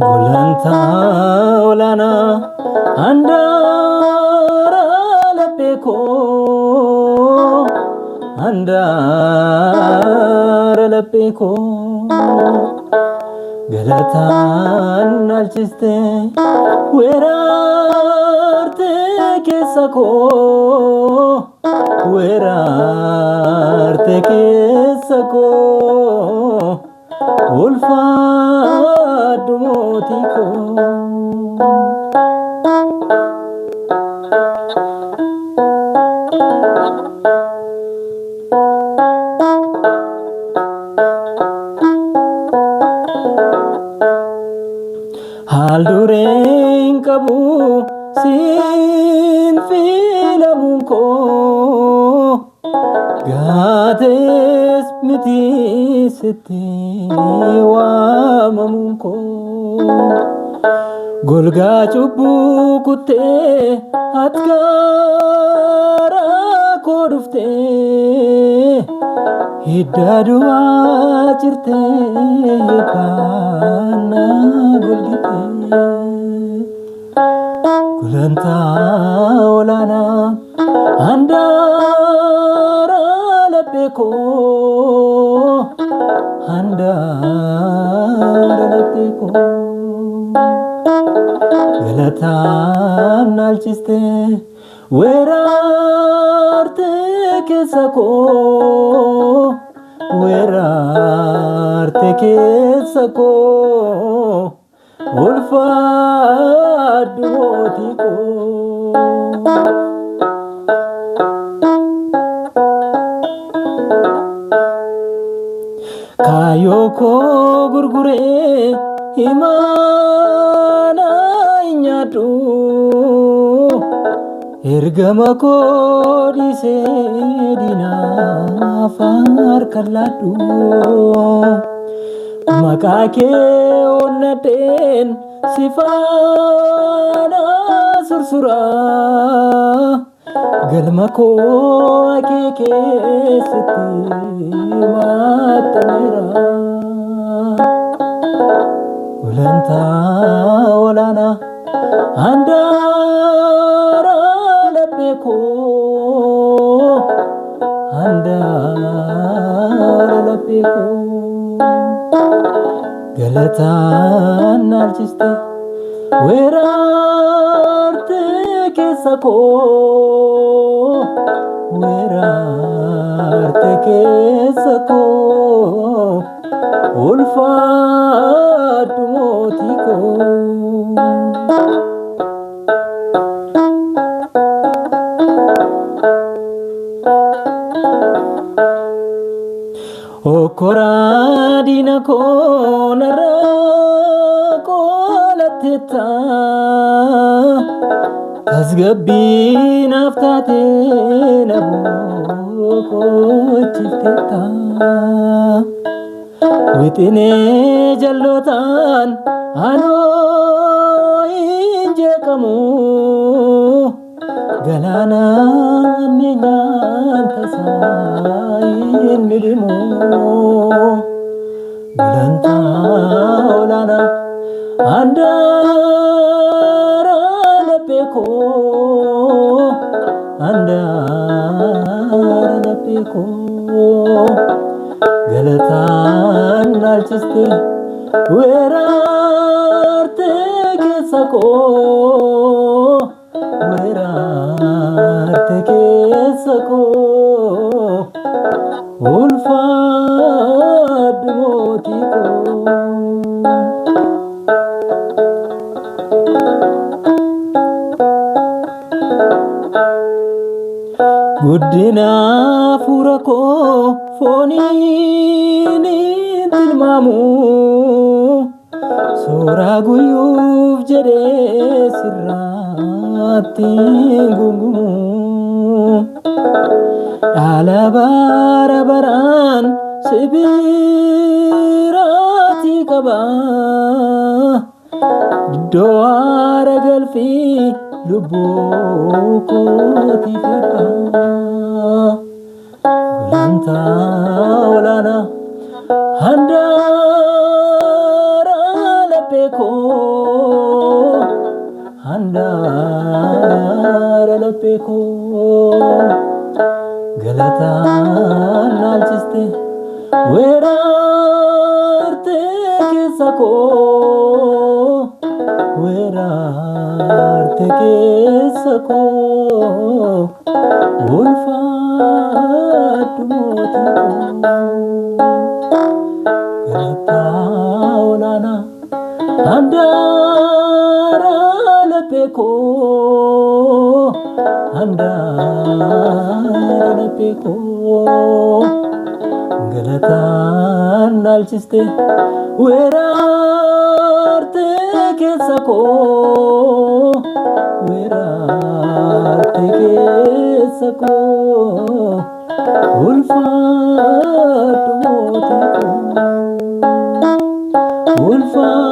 Gulanta olana andara lapeko andara lapeko galatan alchiste werarte kesako werarte kesako ulfad motiko hal duren kabu sin filamunko gates miti seti wamamunko golga chubu kutte atkara kodufte hiddadu ajirte kana golgite gulanta olana andara lapeko andara lapeko galatan alchiste werarte kesako werarte kesako ulfad motiko kayoko gurgure imana inyatu ergamako disedina far kalladu makake onnaten sifana sursura galmako akeke siti matanira ulanta olana andara lapeko andara lapeko galatan alchiste werarte kesako werarte kesako ulfad motiko okora dinako nara kolateta asgabi naftate naboko chifteta witine jallotan ano injekamu galana menyan tasain midimu gulanta olana andara lapeko andara lapeko galatan alchiste werarte kesako werarte kesako ulfad motiko guddina furako fonini tilmamu sora guyuf jede sirratti gungumu Alabarabaraan sibiraati qaba iddoo aara galfii lubbuu kooti fedha gulantaa olaanaa handaara laphee koo handaara laphee koo galataan naalchiste weeraarte keessa koo weeraarte keessa koo ulfaadhu mootii koo galataa olaanaa handaara laphee koo handaara laphee koo galataan naalchiste weeraarte keessa koo weeraarte keessa koo ulfaadhu mootii koo ulfaadhu